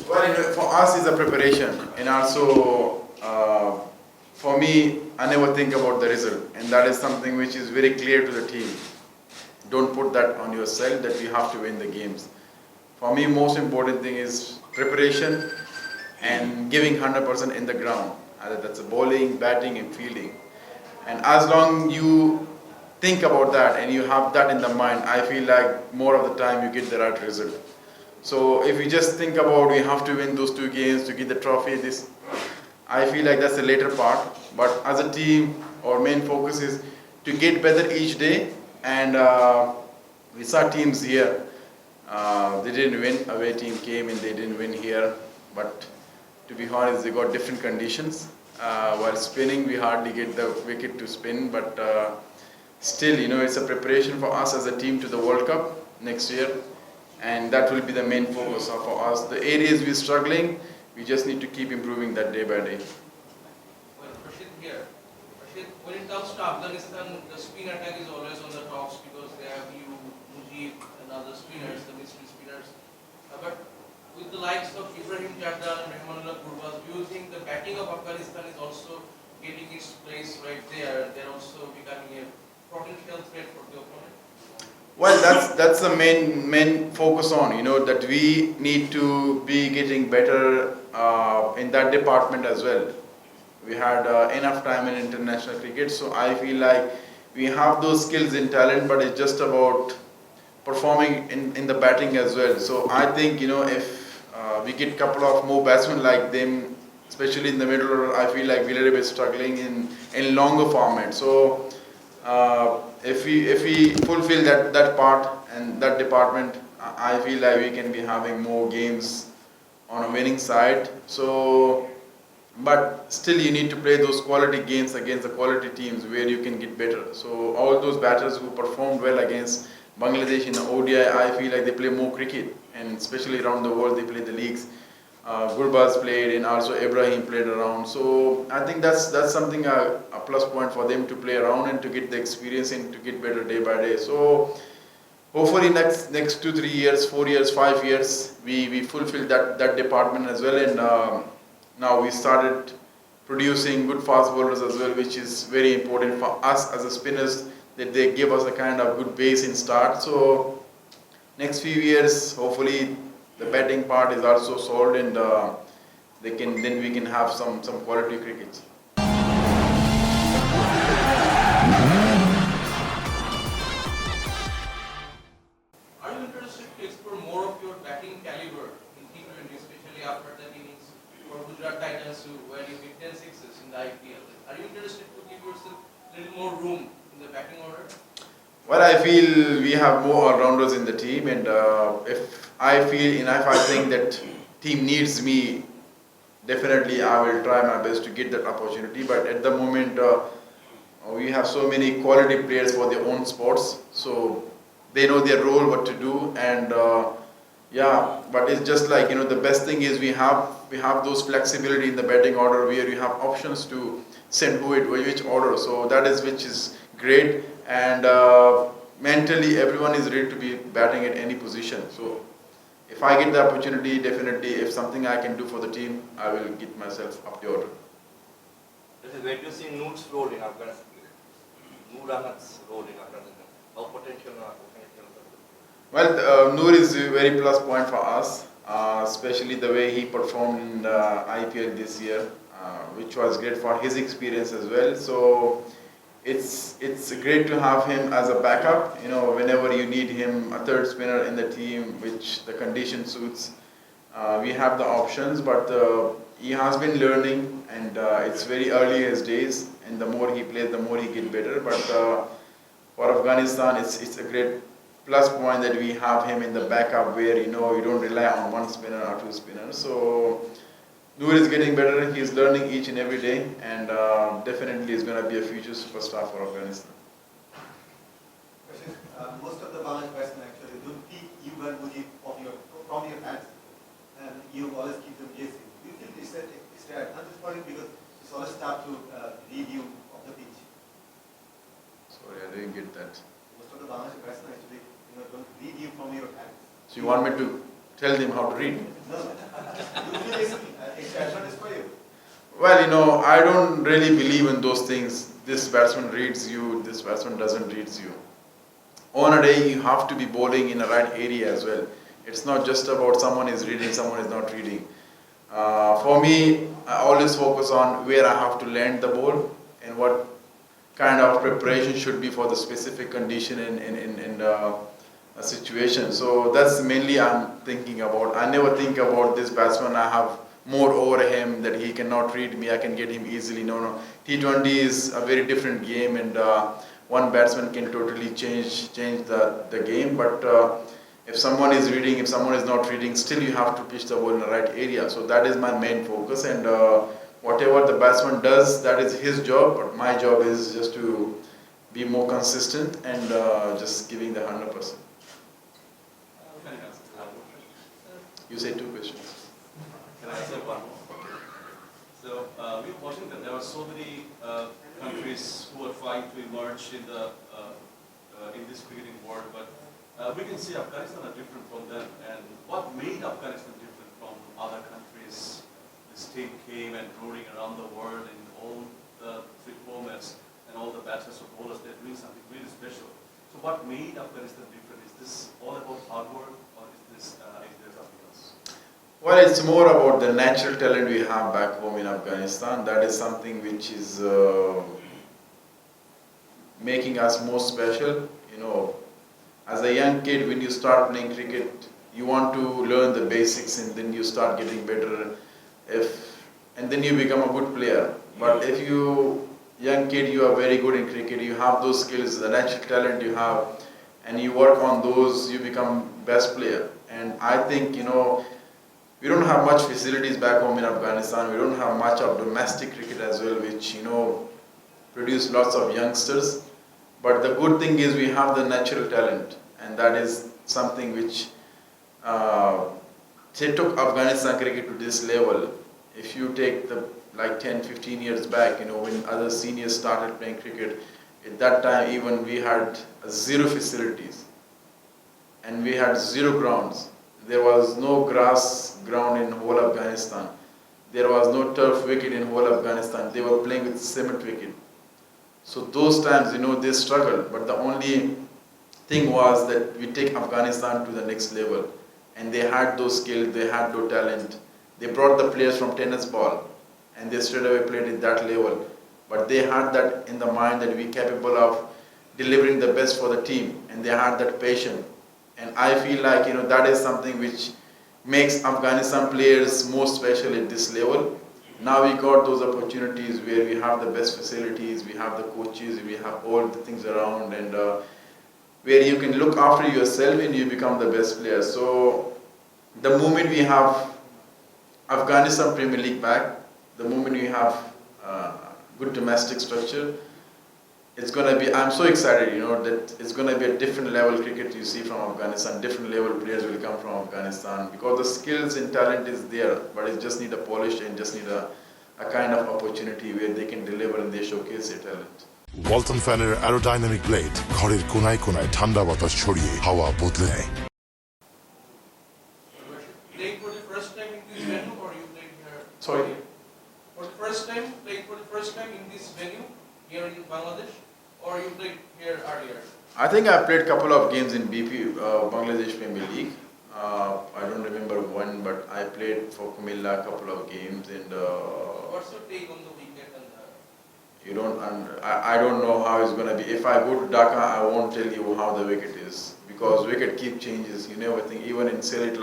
Well, for us it's a preparation, and also for me, I never think about the result, and that is something which is very clear to the team. Don't put that on yourself that we have to win the games. For me, most important thing is preparation and giving 100% in the ground. Either that's a bowling, batting, and fielding. And as long you think about that and you have that in the mind, I feel like more of the time you get the right result. So if you just think about we have to win those two games to get the trophy, this I feel like that's the later part. But as a team, our main focus is to get better each day. And we saw teams here. They didn't win. Away team came and they didn't win here. But to be honest, they got different conditions. While spinning, we hardly get the wicket to spin. But still, it's a preparation for us as a team to the World Cup next year. And that will be the main focus for us. The areas we're struggling, we just need to keep improving that day by day. Well, Rashid here. Rashid, when it comes to Afghanistan, the spin attack is always on the tops because they have you, Mujib, and other spinners, the mystery spinners. But with the likes of Ibrahim Jaddan and Rahmanullah Gurbaz, do you think the batting of Afghanistan is also getting its place right there? They're also becoming a potential threat for the opponent? Well, that's the main focus on, that we need to be getting better in that department as well. We had enough time in international cricket, so I feel like we have those skills and talent, but it's just about performing in the batting as well. So I think, if we get a couple of more batsmen like them, especially in the middle order, I feel like we're a little bit struggling in longer format. So if we fulfill that part and that department, I feel like we can be having more games on a winning side. So, but still you need to play those quality games against the quality teams where you can get better. So all those batters who performed well against Bangladesh in the ODI, I feel like they play more cricket, and especially around the world they play the leagues. Gurbaz played and also Ibrahim played around. So I think that's something a plus point for them to play around and to get the experience and to get better day by day. So hopefully next 2-3 years, 4 years, 5 years, we fulfill that department as well. And now we started producing good fast bowlers as well, which is very important for us as a spinners, that they give us a kind of good base in start. So next few years, hopefully the batting part is also solved, and then we can have some quality cricket. Are you interested to explore more of your batting caliber in T20, especially after that innings for Gujarat Titans where you hit 10 sixes in the IPL? Are you interested to give yourself a little more room in the batting order? Well, I feel we have more all-rounders in the team, and if I think that team needs me, definitely I will try my best to get that opportunity. But at the moment, we have so many quality players for their own sports, so they know their role, what to do, and yeah. But it's just like, the best thing is we have those flexibility in the batting order where you have options to send which order. So that is which is great, and mentally everyone is ready to be batting at any position. So if I get the opportunity, definitely if something I can do for the team, I will get myself up the order. Where do you see Noor's role in Afghanistan? Noor Ahmed's role in Afghanistan? How potential? Well, Noor is a very plus point for us, especially the way he performed in the IPL this year, which was great for his experience as well. So it's great to have him as a backup. Whenever you need him, a third spinner in the team, which the condition suits, we have the options. But he has been learning, and it's very early his days. And the more he plays, the more he gets better. But for Afghanistan, it's a great plus point that we have him in the backup, where you don't rely on one spinner or two spinners. So Noor is getting better. He is learning each and every day, and definitely is going to be a future superstar for Afghanistan. Most of the Bangladesh batsmen actually don't keep you and Mujib from your hands, and you always keep them guessing. Do you think it's right? I'm just wondering because it's always tough to read you of the pitch. Sorry, I didn't get that. Most of the Bangladesh batsmen actually don't read you from your hands. So you want me to tell them how to read? No, you feel it's advantage for you. Well, I don't really believe in those things. This batsman reads you, this batsman doesn't reads you. On a day, you have to be bowling in the right area as well. It's not just about someone is reading, someone is not reading. For me, I always focus on where I have to land the ball and what kind of preparation should be for the specific condition in a situation. So that's mainly I'm thinking about. I never think about this batsman, I have more over him that he cannot read me, I can get him easily. No, no. T20 is a very different game, and one batsman can totally change the game. But if someone is reading, if someone is not reading, still you have to pitch the ball in the right area. So that is my main focus, and whatever the batsman does, that is his job. But my job is just to be more consistent and just giving the 100%. You say two questions. Can I say one more? So we were watching that there are so many countries who are trying to emerge in this cricketing world, but we can see Afghanistan are different from them. And what made Afghanistan different from other countries? This team came and roaring around the world in all the three formats, and all the batsmen or bowlers, they're doing something really special. So what made Afghanistan different? Is this all about hard work, or is there something else? Well, it's more about the natural talent we have back home in Afghanistan. That is something which is making us more special. As a young kid, when you start playing cricket, you want to learn the basics, and then you start getting better. And then you become a good player. But if you, young kid, you are very good in cricket, you have those skills, the natural talent you have, and you work on those, you become best player. And I think, we don't have much facilities back home in Afghanistan. We don't have much of domestic cricket as well, which, produce lots of youngsters. But the good thing is we have the natural talent, and that is something which took Afghanistan cricket to this level. If you take the 10, 15 years back, when other seniors started playing cricket, at that time even we had zero facilities, and we had zero grounds. There was no grass ground in whole Afghanistan. There was no turf wicket in whole Afghanistan. They were playing with cement wicket. So those times, they struggled. But the only thing was that we take Afghanistan to the next level. And they had those skills, they had those talent. They brought the players from tennis ball, and they straight away played at that level. But they had that in the mind that we're capable of delivering the best for the team, and they had that passion. And I feel like, that is something which makes Afghanistan players more special at this level. Now we got those opportunities where we have the best facilities, we have the coaches, we have all the things around, and where you can look after yourself and you become the best player. So the moment we have Afghanistan Premier League back, the moment we have good domestic structure, it's going to be, I'm so excited, that it's going to be a different level cricket you see from Afghanistan, different level players will come from Afghanistan, because the skills and talent is there, but it just need a polish and just need a kind of opportunity where they can deliver and they showcase their talent. Walton ফ্যানের aerodynamic blade ঘরের কোনায় কোনায় ঠান্ডা বাতাস ছড়িয়ে হাওয়া বদলে দেয়। Playing for the first time in this venue, or you played here? Sorry? For the first time, playing for the first time in this venue here in Bangladesh, or you played here earlier? I think I played a couple of games in BP, Bangladesh Premier League. I don't remember one, but I played for Kumilla a couple of games, and What's your take on the wicket and I don't know how it's going to be. If I go to Dhaka, I won't tell you how the wicket is, because wicket keep changes. You never think, even in Sylhet,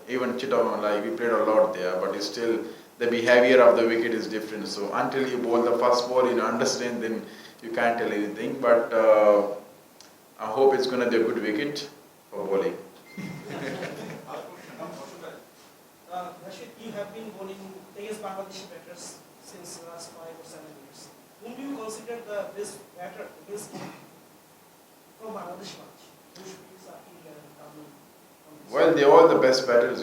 even Chittagong, we played a lot there, but it's still, the behavior of the wicket is different. So until you bowl the first ball, you understand, then you can't tell anything. But I hope it's going to be a good wicket for bowling. Rashid, you have been bowling against Bangladeshi batters since the last 5 or 7 years. Whom do you consider the best batter against from Bangladesh match? Who should be Saqib and Kamil? Well, they're all the best batters,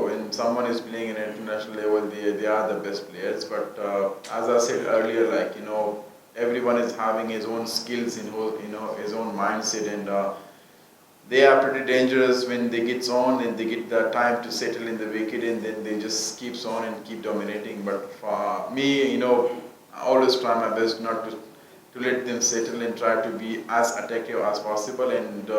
when someone is playing at international level, they are the best players. But as I said earlier, everyone is having his own skills, his own mindset, and they are pretty dangerous when they get on and they get the time to settle in the wicket, and then they just keeps on and keep dominating. But for me, I always try my best not to let them settle and try to be as attractive as possible and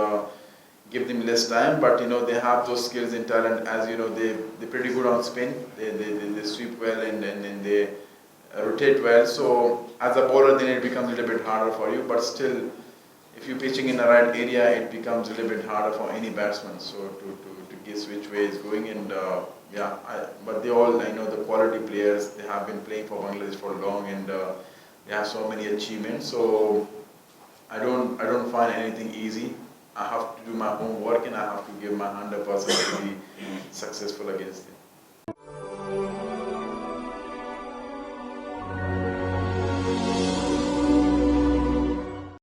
give them less time. But they have those skills and talent, as they're pretty good on spin. They sweep well and they rotate well. So as a bowler, then it becomes a little bit harder for you. But still, if you're pitching in the right area, it becomes a little bit harder for any batsman. So to guess which way is going, and but they all, the quality players. They have been playing for Bangladesh for long, and they have so many achievements. So I don't find anything easy. I have to do my homework and I have to give my 100% to be successful against them.